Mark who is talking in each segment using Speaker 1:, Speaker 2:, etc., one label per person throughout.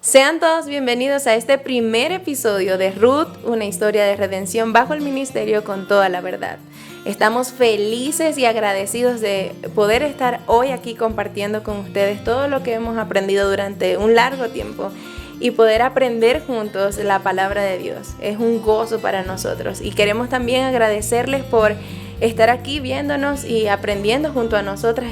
Speaker 1: Sean todos bienvenidos a este primer episodio de Ruth, una historia de redención bajo el ministerio con toda la verdad. Estamos felices y agradecidos de poder estar hoy aquí compartiendo con ustedes todo lo que hemos aprendido durante un largo tiempo y poder aprender juntos la palabra de Dios. Es un gozo para nosotros y queremos también agradecerles por estar aquí viéndonos y aprendiendo junto a nosotras.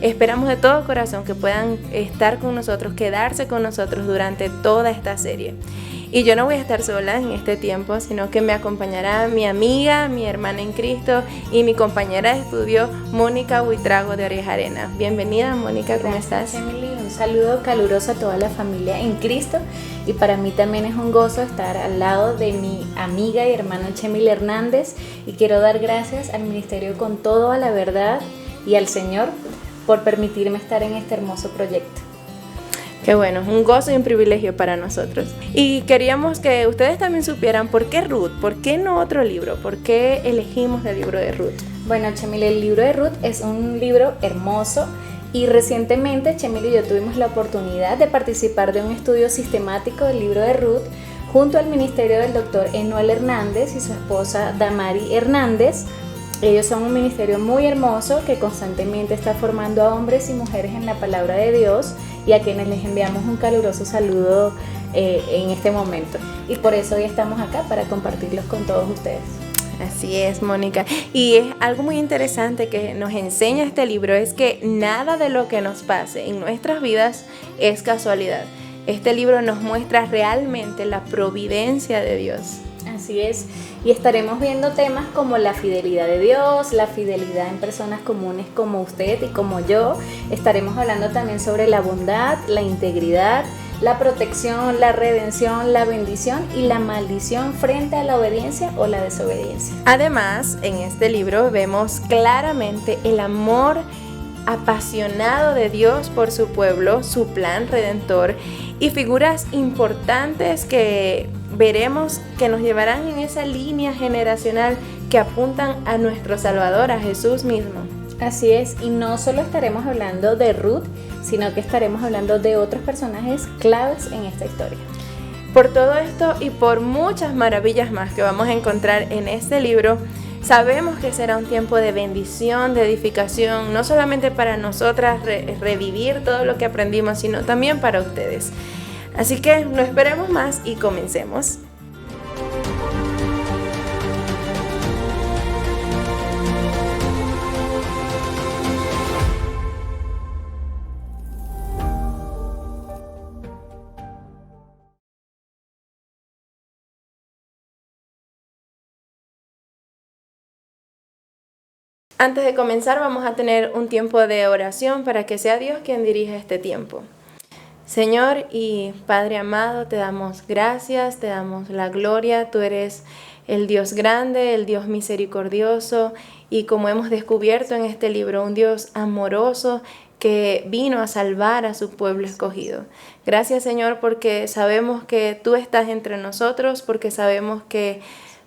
Speaker 1: Esperamos de todo corazón que puedan estar con nosotros, quedarse con nosotros durante toda esta serie. Y yo no voy a estar sola en este tiempo, sino que me acompañará mi amiga, mi hermana en Cristo y mi compañera de estudio, Mónica Huitrago de Oreja Arena. Bienvenida, Mónica, ¿cómo estás?
Speaker 2: Emily, un saludo caluroso a toda la familia en Cristo, y para mí también es un gozo estar al lado de mi amiga y hermana Chemily Hernández, y quiero dar gracias al Ministerio con todo a la verdad y al Señor por permitirme estar en este hermoso proyecto.
Speaker 1: Qué bueno, un gozo y un privilegio para nosotros. Y queríamos que ustedes también supieran por qué Ruth, por qué no otro libro, por qué elegimos el libro de Ruth.
Speaker 2: Bueno, Chemily, el libro de Ruth es un libro hermoso, y recientemente Chemily y yo tuvimos la oportunidad de participar de un estudio sistemático del libro de Ruth junto al ministerio del doctor Enoel Hernández y su esposa Damari Hernández. Ellos son un ministerio muy hermoso que constantemente está formando a hombres y mujeres en la palabra de Dios, y a quienes les enviamos un caluroso saludo en este momento. Y por eso hoy estamos acá para compartirlos con todos ustedes.
Speaker 1: Así es, Mónica. Y es algo muy interesante que nos enseña este libro, es que nada de lo que nos pase en nuestras vidas es casualidad. Este libro nos muestra realmente la providencia de Dios.
Speaker 2: Así es, y estaremos viendo temas como la fidelidad de Dios, la fidelidad en personas comunes como usted y como yo. Estaremos hablando también sobre la bondad, la integridad, la protección, la redención, la bendición y la maldición frente a la obediencia o la desobediencia.
Speaker 1: Además, en este libro vemos claramente el amor apasionado de Dios por su pueblo, su plan redentor y figuras importantes que veremos que nos llevarán en esa línea generacional que apuntan a nuestro Salvador, a Jesús mismo.
Speaker 2: Así es, y no solo estaremos hablando de Ruth, sino que estaremos hablando de otros personajes claves en esta historia.
Speaker 1: Por todo esto y por muchas maravillas más que vamos a encontrar en este libro, sabemos que será un tiempo de bendición, de edificación, no solamente para nosotras revivir todo lo que aprendimos, sino también para ustedes. Así que no esperemos más y comencemos. Antes de comenzar vamos a tener un tiempo de oración para que sea Dios quien dirija este tiempo. Señor y Padre amado, te damos gracias, te damos la gloria. Tú eres el Dios grande, el Dios misericordioso y, como hemos descubierto en este libro, un Dios amoroso que vino a salvar a su pueblo escogido. Gracias, Señor, porque sabemos que tú estás entre nosotros, porque sabemos que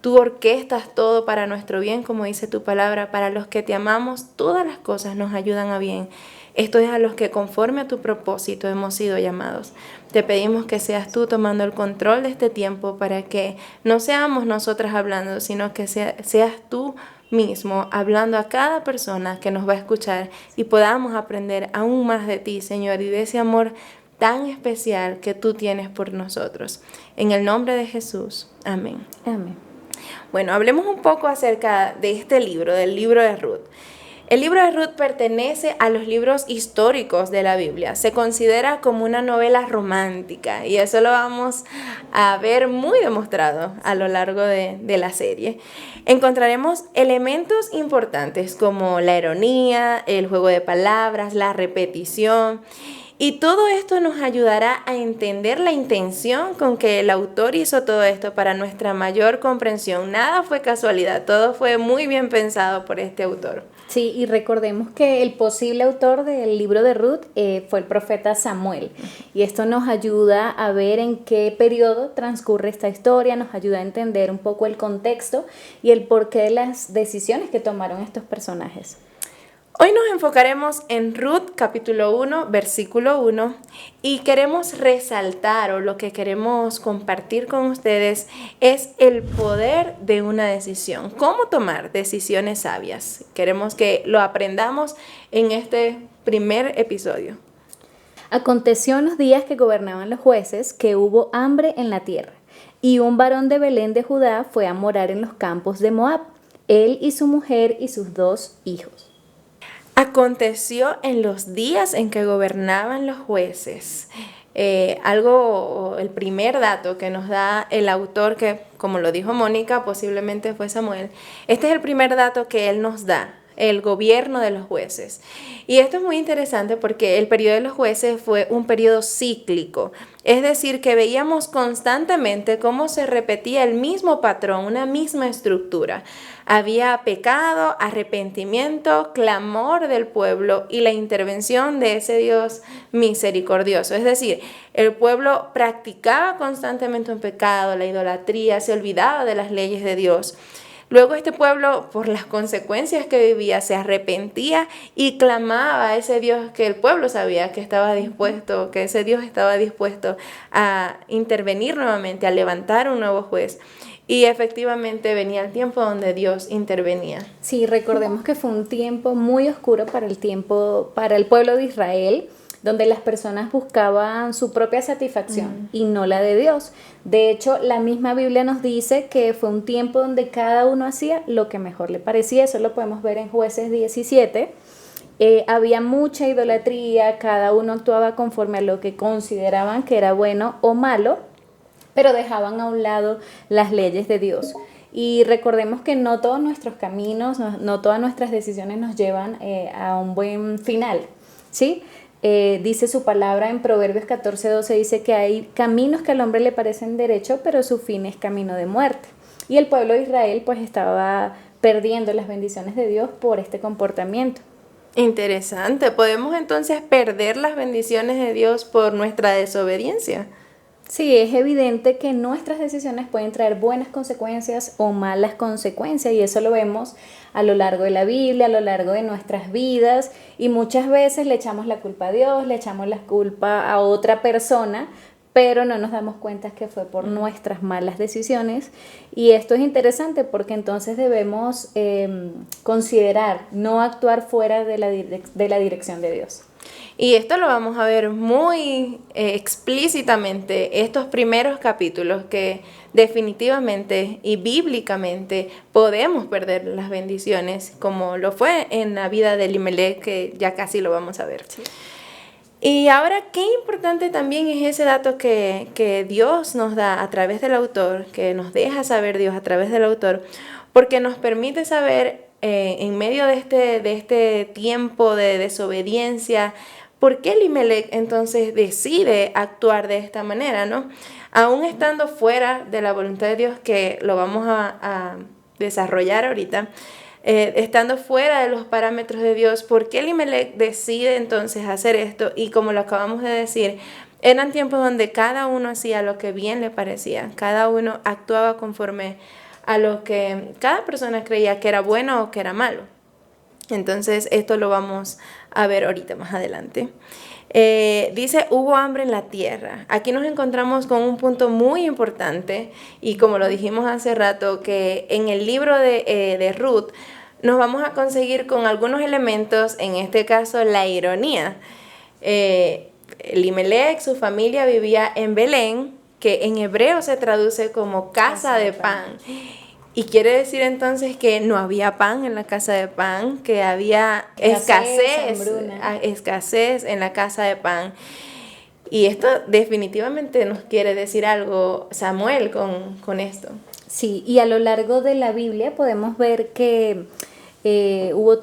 Speaker 1: tú orquestas todo para nuestro bien, como dice tu palabra. Para los que te amamos, todas las cosas nos ayudan a bien. Esto es a los que conforme a tu propósito hemos sido llamados. Te pedimos que seas tú tomando el control de este tiempo para que no seamos nosotras hablando, sino que seas tú mismo hablando a cada persona que nos va a escuchar y podamos aprender aún más de ti, Señor, y de ese amor tan especial que tú tienes por nosotros. En el nombre de Jesús. Amén.
Speaker 2: Amén.
Speaker 1: Bueno, hablemos un poco acerca de este libro, del libro de Ruth. El libro de Ruth pertenece a los libros históricos de la Biblia. Se considera como una novela romántica y eso lo vamos a ver muy demostrado a lo largo de la serie. Encontraremos elementos importantes como la ironía, el juego de palabras, la repetición. Y todo esto nos ayudará a entender la intención con que el autor hizo todo esto para nuestra mayor comprensión. Nada fue casualidad, todo fue muy bien pensado por este autor.
Speaker 2: Sí, y recordemos que el posible autor del libro de Ruth fue el profeta Samuel. Y esto nos ayuda a ver en qué periodo transcurre esta historia, nos ayuda a entender un poco el contexto y el porqué de las decisiones que tomaron estos personajes.
Speaker 1: Hoy nos enfocaremos en Ruth capítulo 1, versículo 1 y queremos resaltar o lo que queremos compartir con ustedes es el poder de una decisión, cómo tomar decisiones sabias. Queremos que lo aprendamos en este primer episodio.
Speaker 2: Aconteció en los días que gobernaban los jueces que hubo hambre en la tierra, y un varón de Belén de Judá fue a morar en los campos de Moab, él y su mujer y sus 2 hijos.
Speaker 1: Aconteció en los días en que gobernaban los jueces. El primer dato que nos da el autor, que como lo dijo Mónica, posiblemente fue Samuel, este es el primer dato que él nos da, el gobierno de los jueces. Y esto es muy interesante porque el periodo de los jueces fue un periodo cíclico, es decir, que veíamos constantemente cómo se repetía el mismo patrón, una misma estructura. Había pecado, arrepentimiento, clamor del pueblo y la intervención de ese Dios misericordioso. Es decir, el pueblo practicaba constantemente un pecado, la idolatría, se olvidaba de las leyes de Dios. Luego este pueblo, por las consecuencias que vivía, se arrepentía y clamaba a ese Dios que el pueblo sabía que estaba dispuesto, que ese Dios estaba dispuesto a intervenir nuevamente, a levantar un nuevo juez. Y efectivamente venía el tiempo donde Dios intervenía.
Speaker 2: Sí, recordemos que fue un tiempo muy oscuro para el pueblo de Israel, donde las personas buscaban su propia satisfacción y no la de Dios. De hecho, la misma Biblia nos dice que fue un tiempo donde cada uno hacía lo que mejor le parecía. Eso lo podemos ver en Jueces 17. Había mucha idolatría, cada uno actuaba conforme a lo que consideraban que era bueno o malo, pero dejaban a un lado las leyes de Dios. Y recordemos que no todos nuestros caminos, no todas nuestras decisiones nos llevan a un buen final, ¿sí? Dice su palabra en Proverbios 14:12, dice que hay caminos que al hombre le parecen derecho, pero su fin es camino de muerte. Y el pueblo de Israel pues estaba perdiendo las bendiciones de Dios por este comportamiento.
Speaker 1: Interesante. ¿Podemos entonces perder las bendiciones de Dios por nuestra desobediencia?
Speaker 2: Sí, es evidente que nuestras decisiones pueden traer buenas consecuencias o malas consecuencias, y eso lo vemos a lo largo de la Biblia, a lo largo de nuestras vidas, y muchas veces le echamos la culpa a Dios, le echamos la culpa a otra persona, pero no nos damos cuenta que fue por nuestras malas decisiones. Y esto es interesante porque entonces debemos considerar no actuar fuera de la dirección de Dios.
Speaker 1: Y esto lo vamos a ver muy explícitamente estos primeros capítulos, que definitivamente y bíblicamente podemos perder las bendiciones, como lo fue en la vida de Elimelech, que ya casi lo vamos a ver.
Speaker 2: Sí.
Speaker 1: Y ahora, qué importante también es ese dato que Dios nos da a través del autor, que nos deja saber Dios a través del autor, porque nos permite saber en medio de este tiempo de desobediencia, ¿por qué Elimelech entonces decide actuar de esta manera, ¿no? Aún estando fuera de la voluntad de Dios, que lo vamos a desarrollar ahorita, estando fuera de los parámetros de Dios, ¿por qué Elimelech decide entonces hacer esto? Y como lo acabamos de decir, eran tiempos donde cada uno hacía lo que bien le parecía, cada uno actuaba conforme a lo que cada persona creía que era bueno o que era malo. Entonces esto lo vamos a ver ahorita más adelante. Dice, hubo hambre en la tierra. Aquí nos encontramos con un punto muy importante, y como lo dijimos hace rato, que en el libro de Ruth nos vamos a conseguir con algunos elementos, en este caso la ironía. Elimelech, su familia vivía en Belén, que en hebreo se traduce como casa de pan. Y quiere decir entonces que no había pan en la casa de pan, que había escasez en la casa de pan. Y esto definitivamente nos quiere decir algo Samuel con esto.
Speaker 2: Sí, y a lo largo de la Biblia podemos ver que hubo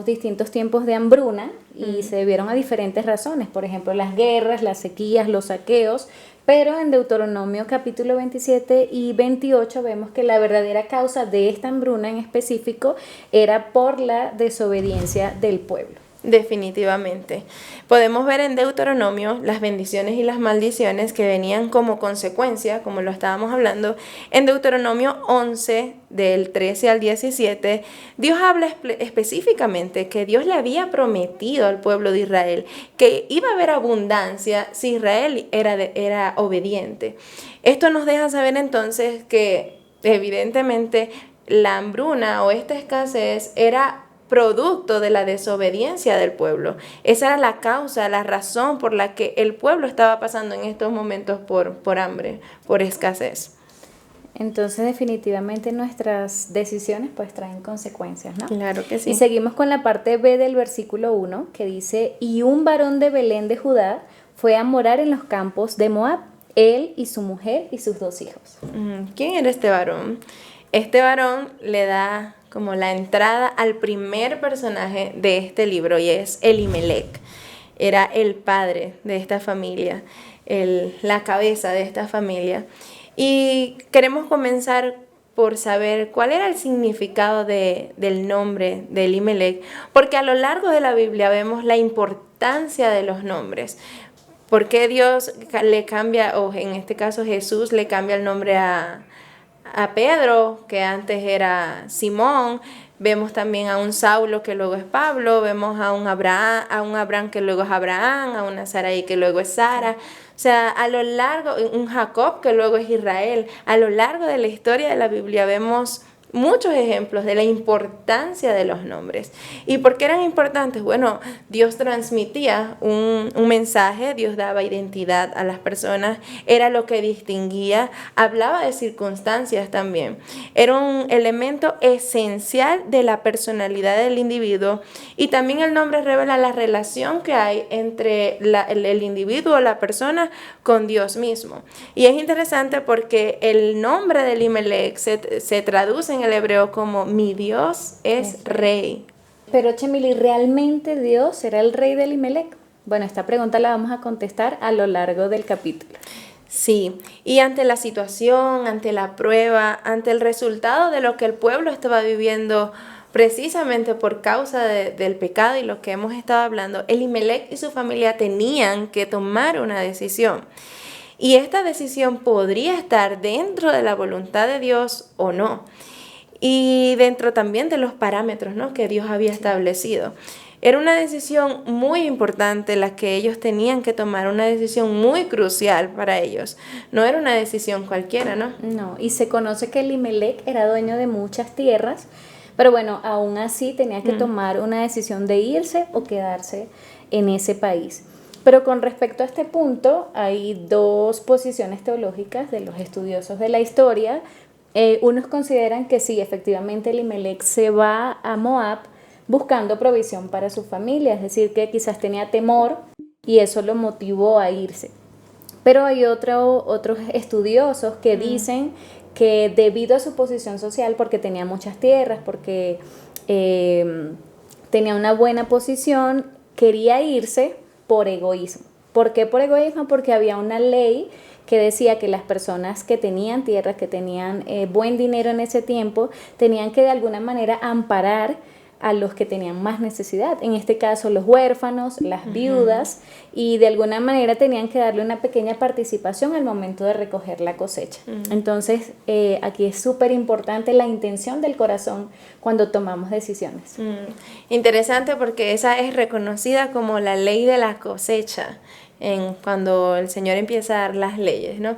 Speaker 2: distintos tiempos de hambruna, y se debieron a diferentes razones, por ejemplo las guerras, las sequías, los saqueos, pero en Deuteronomio capítulo 27 y 28 vemos que la verdadera causa de esta hambruna en específico era por la desobediencia del pueblo.
Speaker 1: Definitivamente. Podemos ver en Deuteronomio las bendiciones y las maldiciones que venían como consecuencia, como lo estábamos hablando. En Deuteronomio 11, del 13 al 17, Dios habla específicamente que Dios le había prometido al pueblo de Israel que iba a haber abundancia si Israel era obediente. Esto nos deja saber entonces que evidentemente la hambruna o esta escasez era producto de la desobediencia del pueblo. Esa era la causa, la razón por la que el pueblo estaba pasando en estos momentos por hambre, por escasez.
Speaker 2: Entonces definitivamente nuestras decisiones pues traen consecuencias, ¿no?
Speaker 1: Claro que sí.
Speaker 2: Y seguimos con la parte B del versículo 1 que dice, y un varón de Belén de Judá fue a morar en los campos de Moab, él y su mujer y sus 2 hijos.
Speaker 1: ¿Quién era este varón? Este varón le da como la entrada al primer personaje de este libro y es Elimelec. Era el padre de esta familia, la cabeza de esta familia. Y queremos comenzar por saber cuál era el significado del nombre de Elimelec, porque a lo largo de la Biblia vemos la importancia de los nombres. ¿Por qué Dios le cambia, o en este caso Jesús le cambia el nombre a Pedro, que antes era Simón? Vemos también a un Saulo que luego es Pablo, vemos a un Abraham que luego es Abraham, a una Sarai que luego es Sara. O sea, a lo largo, un Jacob que luego es Israel. A lo largo de la historia de la Biblia vemos muchos ejemplos de la importancia de los nombres. ¿Y por qué eran importantes? Bueno, Dios transmitía un mensaje, Dios daba identidad a las personas, era lo que distinguía, hablaba de circunstancias también. Era un elemento esencial de la personalidad del individuo y también el nombre revela la relación que hay entre el individuo, la persona, con Dios mismo. Y es interesante porque el nombre de Elimelec se traduce en el hebreo como mi Dios es rey.
Speaker 2: Pero Chemily, ¿realmente Dios era el rey de Elimelec? Bueno, esta pregunta la vamos a contestar a lo largo del capítulo.
Speaker 1: Sí, y ante la situación, ante la prueba, ante el resultado de lo que el pueblo estaba viviendo precisamente por causa del pecado y lo que hemos estado hablando, Elimelec y su familia tenían que tomar una decisión. Y esta decisión podría estar dentro de la voluntad de Dios o no. Y dentro también de los parámetros, ¿no?, que Dios había establecido. Era una decisión muy importante la que ellos tenían que tomar, una decisión muy crucial para ellos. No era una decisión cualquiera, ¿no?
Speaker 2: No, y se conoce que Elimelec era dueño de muchas tierras, pero bueno, aún así tenía que tomar una decisión de irse o quedarse en ese país. Pero con respecto a este punto, hay 2 posiciones teológicas de los estudiosos de la historia. Unos consideran que sí, efectivamente Elimelec se va a Moab buscando provisión para su familia, es decir, que quizás tenía temor y eso lo motivó a irse. Pero hay otros estudiosos que dicen que debido a su posición social, porque tenía muchas tierras, porque tenía una buena posición, quería irse por egoísmo. ¿Por qué por egoísmo? Porque había una ley que decía que las personas que tenían tierras, que tenían buen dinero en ese tiempo, tenían que de alguna manera amparar a los que tenían más necesidad, en este caso los huérfanos, las viudas, y de alguna manera tenían que darle una pequeña participación al momento de recoger la cosecha. Entonces, aquí es súper importante la intención del corazón cuando tomamos decisiones.
Speaker 1: Interesante porque esa es reconocida como la ley de la cosecha, cuando el Señor empieza a dar las leyes, ¿no?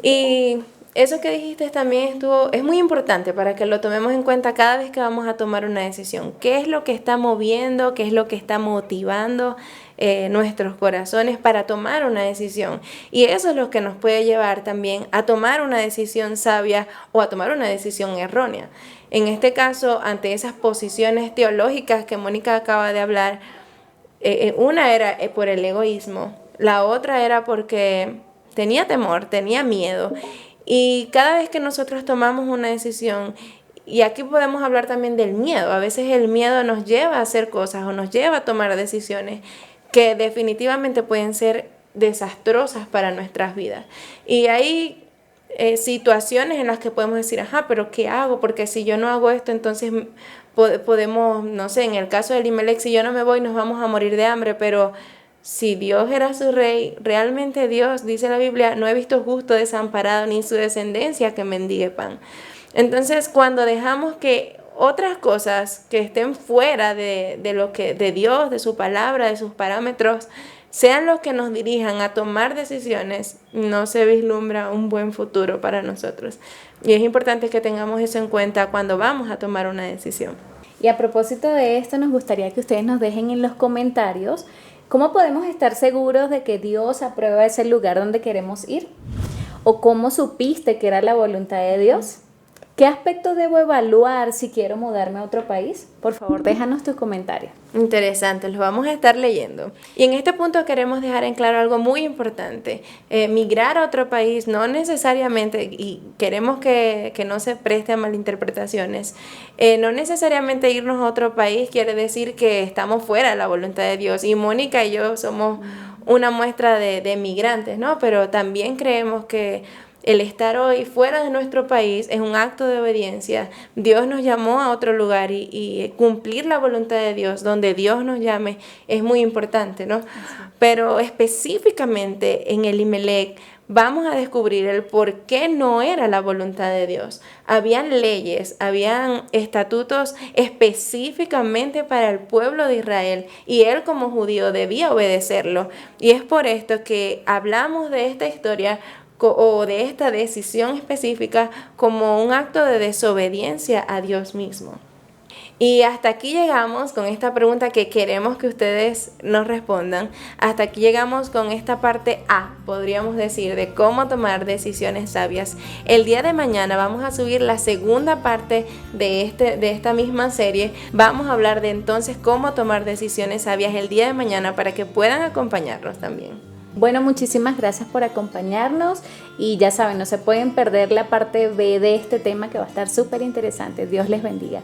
Speaker 1: Y eso que dijiste también es muy importante para que lo tomemos en cuenta cada vez que vamos a tomar una decisión. ¿Qué es lo que está moviendo? ¿Qué es lo que está motivando nuestros corazones para tomar una decisión? Y eso es lo que nos puede llevar también a tomar una decisión sabia o a tomar una decisión errónea. En este caso, ante esas posiciones teológicas que Mónica acaba de hablar, una era por el egoísmo, la otra era porque tenía temor, tenía miedo. Y cada vez que nosotros tomamos una decisión, y aquí podemos hablar también del miedo, a veces el miedo nos lleva a hacer cosas o nos lleva a tomar decisiones que definitivamente pueden ser desastrosas para nuestras vidas. Y ahí situaciones en las que podemos decir, ajá, pero ¿qué hago? Porque si yo no hago esto, entonces podemos, no sé, en el caso de Elimelech, si yo no me voy, nos vamos a morir de hambre, pero si Dios era su rey, realmente Dios, dice la Biblia, no he visto justo desamparado ni su descendencia que mendigue pan. Entonces, cuando dejamos que otras cosas que estén fuera de lo que, de Dios, de su palabra, de sus parámetros, sean los que nos dirijan a tomar decisiones, no se vislumbra un buen futuro para nosotros. Y es importante que tengamos eso en cuenta cuando vamos a tomar una decisión.
Speaker 2: Y a propósito de esto, nos gustaría que ustedes nos dejen en los comentarios cómo podemos estar seguros de que Dios aprueba ese lugar donde queremos ir. ¿O cómo supiste que era la voluntad de Dios? ¿Qué aspectos debo evaluar si quiero mudarme a otro país? Por favor, déjanos tus comentarios.
Speaker 1: Interesante, los vamos a estar leyendo. Y en este punto queremos dejar en claro algo muy importante. Migrar a otro país no necesariamente, y queremos que no se preste a malinterpretaciones, no necesariamente irnos a otro país quiere decir que estamos fuera de la voluntad de Dios. Y Mónica y yo somos una muestra de migrantes, ¿no? Pero también creemos que el estar hoy fuera de nuestro país es un acto de obediencia. Dios nos llamó a otro lugar y cumplir la voluntad de Dios, donde Dios nos llame, es muy importante, ¿no? Pero específicamente en Elimelech vamos a descubrir el por qué no era la voluntad de Dios. Habían leyes, habían estatutos específicamente para el pueblo de Israel y él como judío debía obedecerlo. Y es por esto que hablamos de esta historia o de esta decisión específica como un acto de desobediencia a Dios mismo. Y hasta aquí llegamos con esta pregunta que queremos que ustedes nos respondan. Hasta aquí llegamos con esta parte A, podríamos decir, de cómo tomar decisiones sabias. El día de mañana vamos a subir la segunda parte de esta misma serie. Vamos a hablar de entonces cómo tomar decisiones sabias el día de mañana para que puedan acompañarnos también.
Speaker 2: Bueno, muchísimas gracias por acompañarnos y ya saben, no se pueden perder la parte B de este tema que va a estar súper interesante. Dios les bendiga.